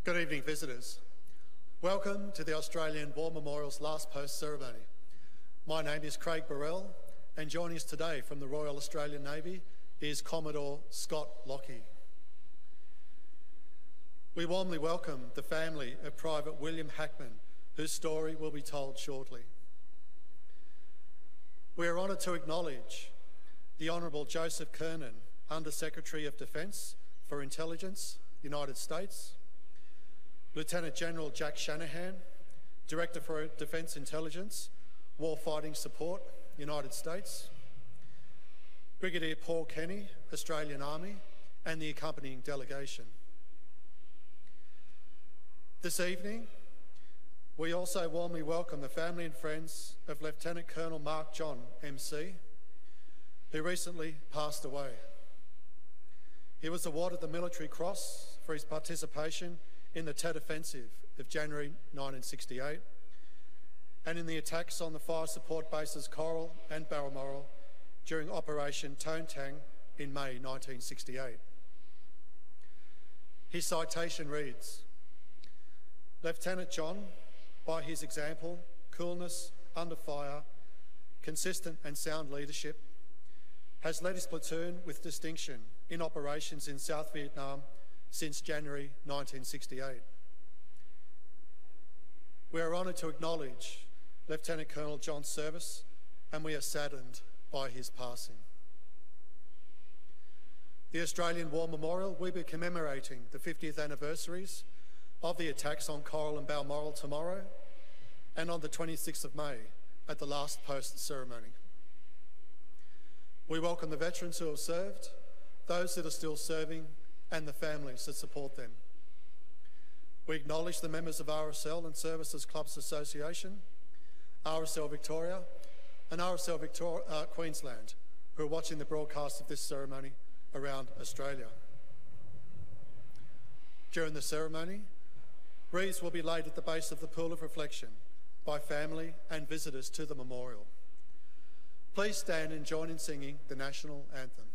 Good evening, visitors. Welcome to the Australian War Memorial's last post ceremony. My name is Craig Burrell, and joining us today from the Royal Australian Navy is Commodore Scott Lockie. We warmly welcome the family of Private William Hackman, whose story will be told shortly. We are honoured to acknowledge the Honourable Joseph Kernan, Under-Secretary of Defence for Intelligence, United States, Lieutenant General Jack Shanahan, Director for Defence Intelligence, Warfighting Support, United States, Brigadier Paul Kenny, Australian Army, and the accompanying delegation. This evening, we also warmly welcome the family and friends of Lieutenant Colonel Mark John, MC, who recently passed away. He was awarded the Military Cross for his participation in the Tet Offensive of January 1968 and in the attacks on the fire support bases Coral and Balmoral during Operation Tontang in May 1968. His citation reads, "Lieutenant John, by his example, coolness under fire, consistent and sound leadership, has led his platoon with distinction in operations in South Vietnam since January 1968. We are honoured to acknowledge Lieutenant Colonel John's service, and we are saddened by his passing." The Australian War Memorial will be commemorating the 50th anniversaries of the attacks on Coral and Balmoral tomorrow and on the 26th of May at the last post ceremony. We welcome the veterans who have served, those that are still serving, and the families that support them. We acknowledge the members of RSL and Services Clubs Association, RSL Victoria and RSL Queensland, who are watching the broadcast of this ceremony around Australia. During the ceremony, wreaths will be laid at the base of the Pool of Reflection by family and visitors to the memorial. Please stand and join in singing the National Anthem.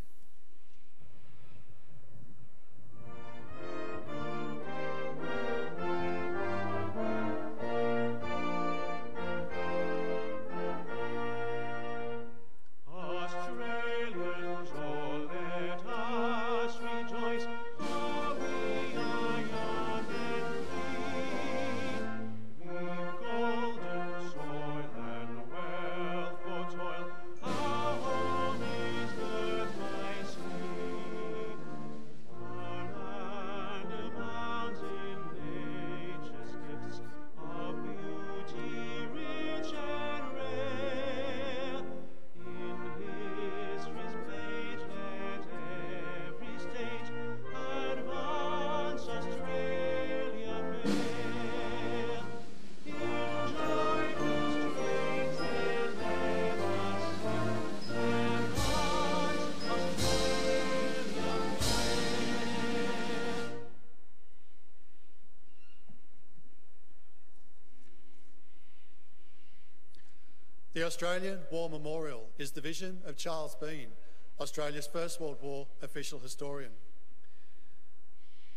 The Australian War Memorial is the vision of Charles Bean, Australia's First World War official historian.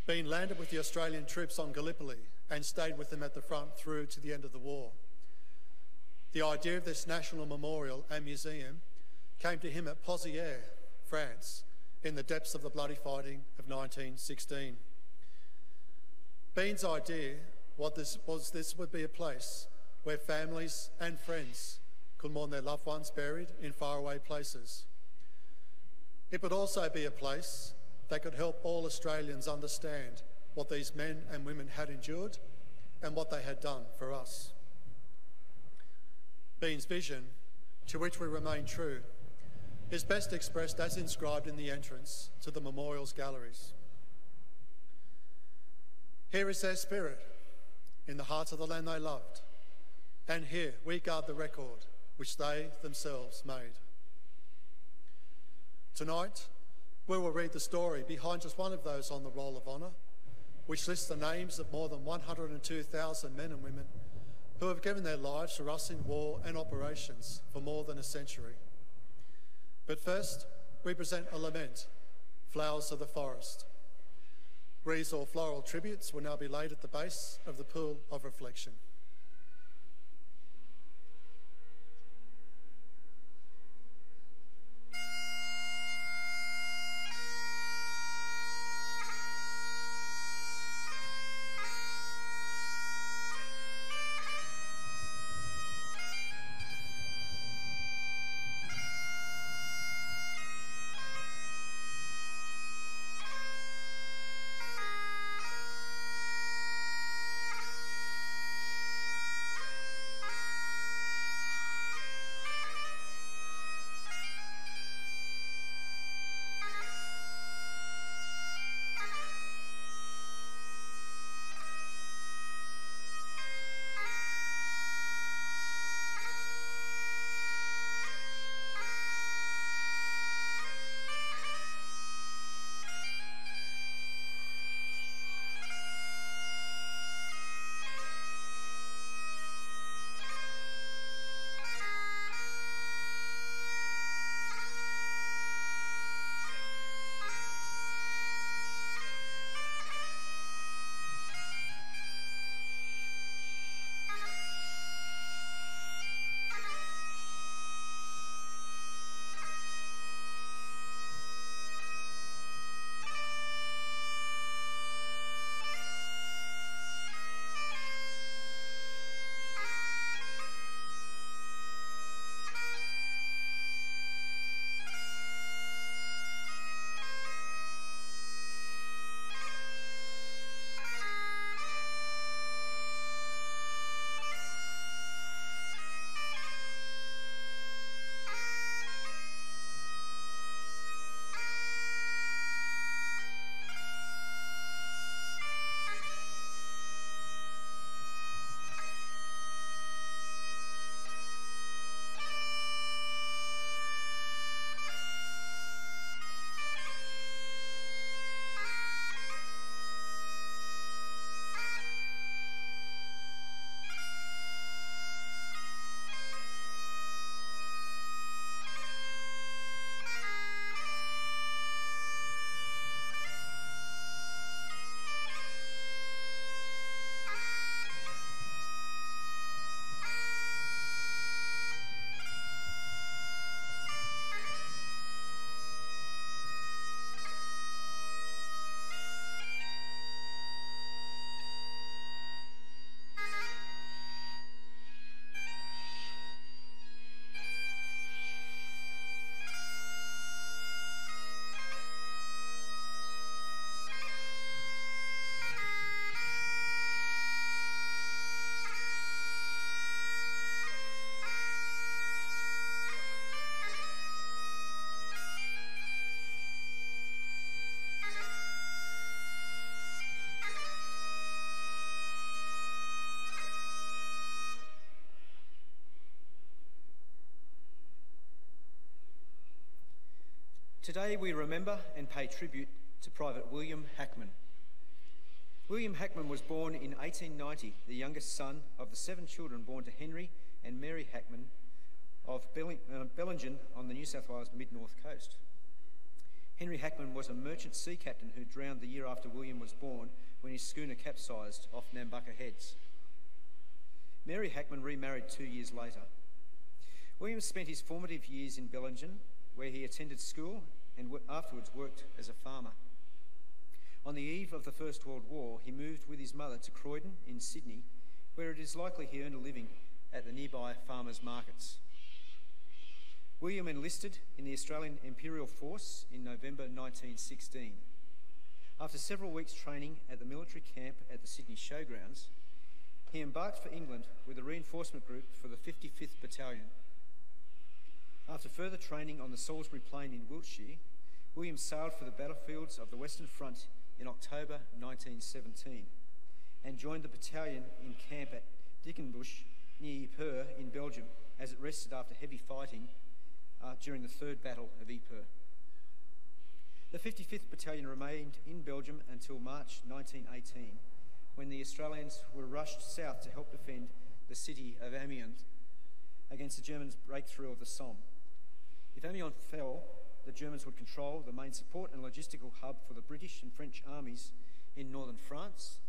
Bean landed with the Australian troops on Gallipoli and stayed with them at the front through to the end of the war. The idea of this national memorial and museum came to him at Pozières, France, in the depths of the bloody fighting of 1916. Bean's idea was this would be a place where families and friends could mourn their loved ones buried in faraway places. It would also be a place that could help all Australians understand what these men and women had endured and what they had done for us. Bean's vision, to which we remain true, is best expressed as inscribed in the entrance to the memorial's galleries. Here is their spirit, in the heart of the land they loved, and here we guard the record which they themselves made. Tonight, we will read the story behind just one of those on the Roll of Honour, which lists the names of more than 102,000 men and women who have given their lives for us in war and operations for more than a century. But first, we present a lament, Flowers of the Forest. Wreaths or floral tributes will now be laid at the base of the pool of reflection. Today we remember and pay tribute to Private William Hackman. William Hackman was born in 1890, the youngest son of the 7 children born to Henry and Mary Hackman of Bellingen on the New South Wales mid-north coast. Henry Hackman was a merchant sea captain who drowned the year after William was born when his schooner capsized off Nambucca Heads. Mary Hackman remarried 2 years later. William spent his formative years in Bellingen, where he attended school and afterwards worked as a farmer. On the eve of the First World War, he moved with his mother to Croydon in Sydney, where it is likely he earned a living at the nearby farmers' markets. William enlisted in the Australian Imperial Force in November 1916. After several weeks training at the military camp at the Sydney Showgrounds, he embarked for England with a reinforcement group for the 55th Battalion. After further training on the Salisbury Plain in Wiltshire, William sailed for the battlefields of the Western Front in October 1917 and joined the battalion in camp at Dickenbush near Ypres in Belgium as it rested after heavy fighting during the Third Battle of Ypres. The 55th Battalion remained in Belgium until March 1918, when the Australians were rushed south to help defend the city of Amiens against the Germans' breakthrough of the Somme. If Amiens fell, the Germans would control the main support and logistical hub for the British and French armies in northern France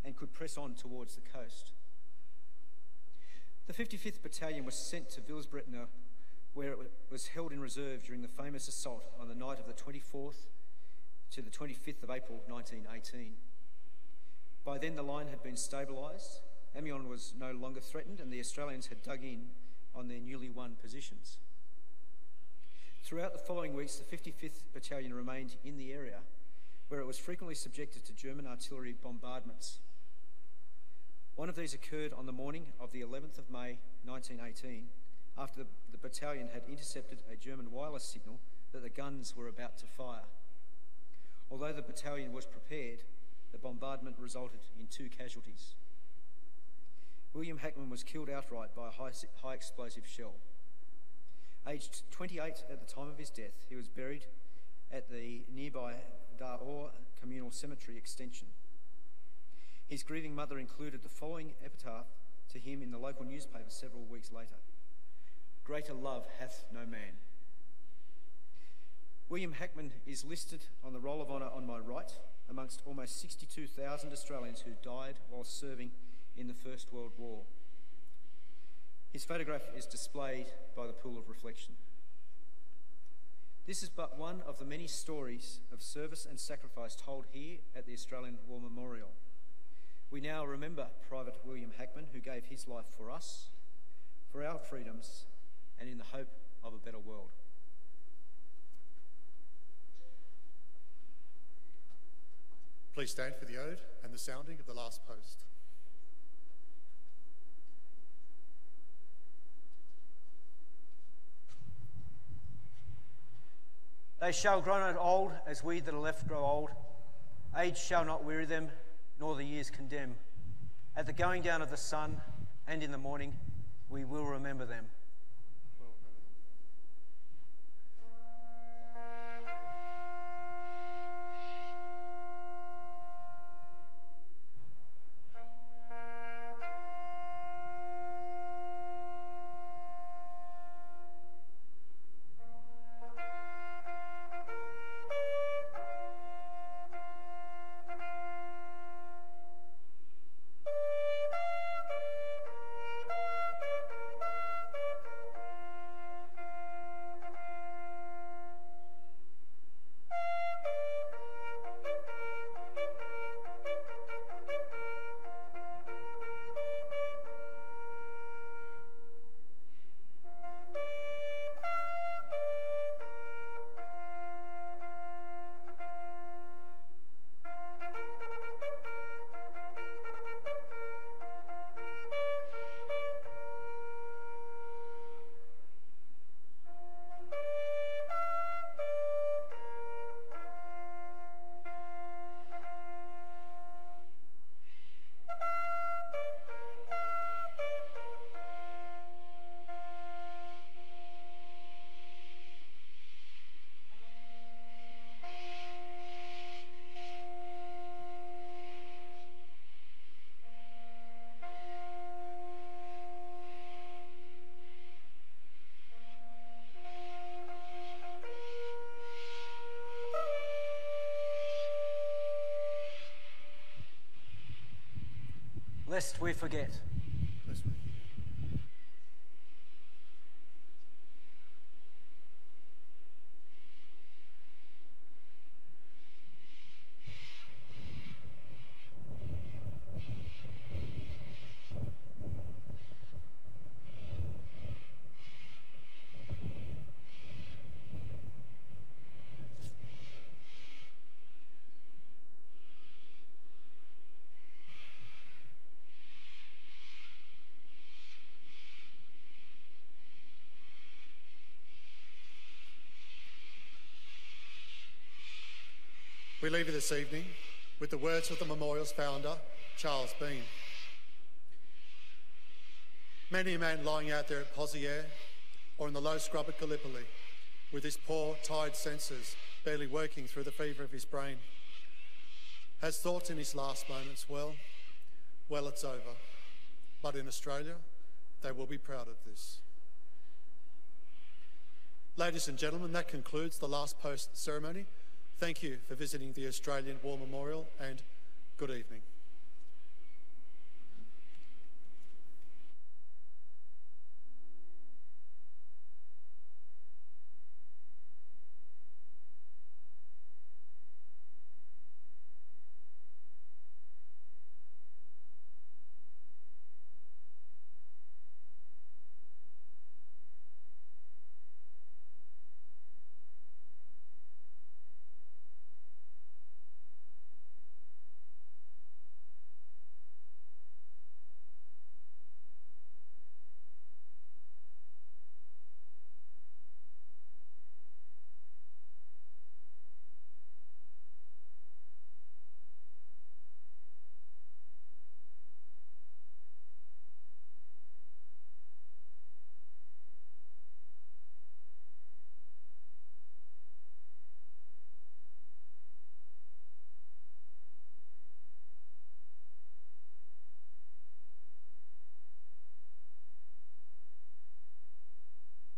and could press on towards the coast. The 55th Battalion was sent to Villers-Bretonneux, where it was held in reserve during the famous assault on the night of the 24th to the 25th of April 1918. By then the line had been stabilised, Amiens was no longer threatened, and the Australians had dug in on their newly won positions. Throughout the following weeks, the 55th Battalion remained in the area, where it was frequently subjected to German artillery bombardments. One of these occurred on the morning of the 11th of May 1918, after the battalion had intercepted a German wireless signal that the guns were about to fire. Although the battalion was prepared, the bombardment resulted in 2 casualties. William Hackman was killed outright by a high explosive shell. Aged 28 at the time of his death, he was buried at the nearby Da'or Communal Cemetery extension. His grieving mother included the following epitaph to him in the local newspaper several weeks later: "Greater love hath no man." William Hackman is listed on the Roll of Honour on my right, amongst almost 62,000 Australians who died while serving in the First World War. His photograph is displayed by the Pool of Reflection. This is but one of the many stories of service and sacrifice told here at the Australian War Memorial. We now remember Private William Hackman, who gave his life for us, for our freedoms, and in the hope of a better world. Please stand for the ode and the sounding of the last post. They shall grow not old as we that are left grow old. Age shall not weary them, nor the years condemn. At the going down of the sun and in the morning, we will remember them. Lest we forget. We leave you this evening with the words of the memorial's founder, Charles Bean. Many a man lying out there at Pozieres or in the low scrub at Gallipoli, with his poor, tired senses barely working through the fever of his brain, has thought in his last moments, well, it's over. But in Australia, they will be proud of this. Ladies and gentlemen, that concludes the last post ceremony. Thank you for visiting the Australian War Memorial, and Good evening.